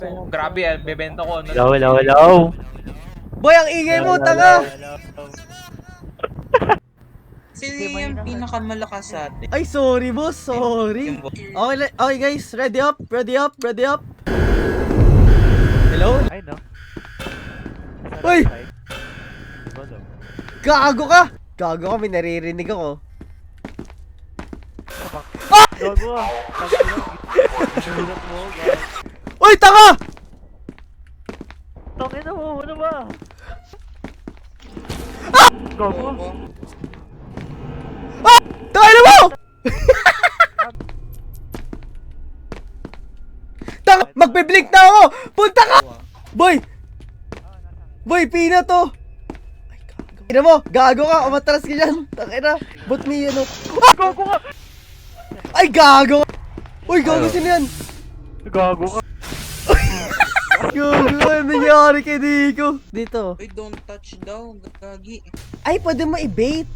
Grabe, bebenta ko. Hello, hello, hello. Boy, ang ingay mo, tanga! Sino yung pinakamalakas sa atin? Ay, sorry boss, sorry. Okay, guys, ready up, ready up, ready up. Hello? Ay, no. Uy! Gago ka! Gago ka, may naririnig ako. Gago ah. Sulat mo, gago. Uy, tanga! Tangin na mo, ano ba? Gago. Tanga na mo! Tanga, magbe-blink na ako! Punta ka! Boy! Boy, pina to! Ay, gago. Ina mo, gago ka, umatras ka dyan. Tangina, ba't may ano? Ah! Gago ka. Ay, gago! Uy, gago sino yan? Gago ka. Gago, ano nangyari kay Nico? Dito. Uy, don't touch daw, gagi. Ay, pwede mo i-bait.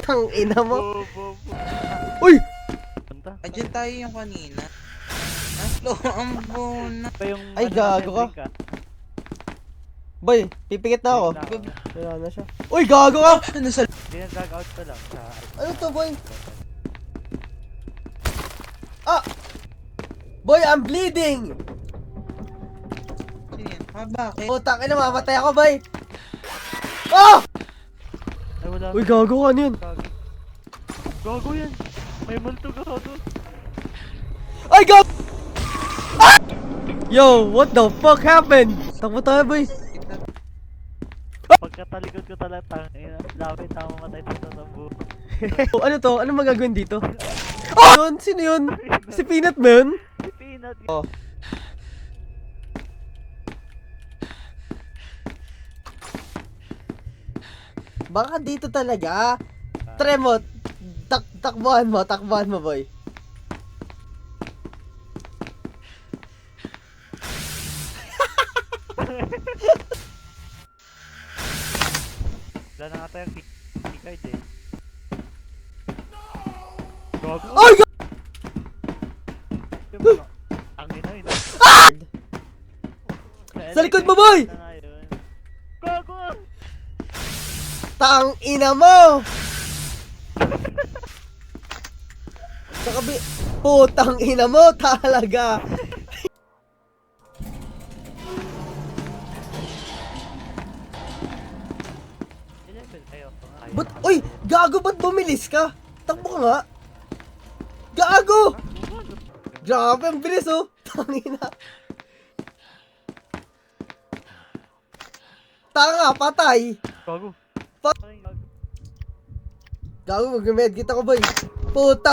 Tang ina mo. Uy! Punta. Adyan tayo yung kanina. Naslo ang bona. Pa yung Ay, ano, gago ka. blink, ah. Boy, pipikit na ako. Blink na ako. Wala na siya. Uy, gago ka! Ano sa... Hindi na drag out pa lang sa... Ano to, boy? Ah! Boy, I'm bleeding! Sino yan? Bakit? Putang ina, mamatay ako, boy! Oh! Ay, wala. Uy, gago ka, ano yun? Gago. Gago yan. May multo, gago. Ay, gago! Ah! Yo, what the fuck happened? Takbo tayo, boy. Pagkatalikod ko talaga, tangina. Lapit na mamatay sa tatambo. Ano to? Ano magagawin dito? Oh! Yun? Sino yun? Si Peanut ba yun? Si Peanut. Oh. Baka dito talaga. Try mo. Takbuhan mo, boy. Wala na nga tayong keycard eh. Gago. Ay, Ang ina yun. Sa likod mo, boy! Gago! Tang ina mo! Sa kabi... Putang ina mo talaga! But, uy! Gago, ba't bumilis ka? Takbo ka nga! Gago! Grabe, ang bilis oh! Tangina! Tanga, patay! Gago. Gago, mag-medkit ako boy! Puta!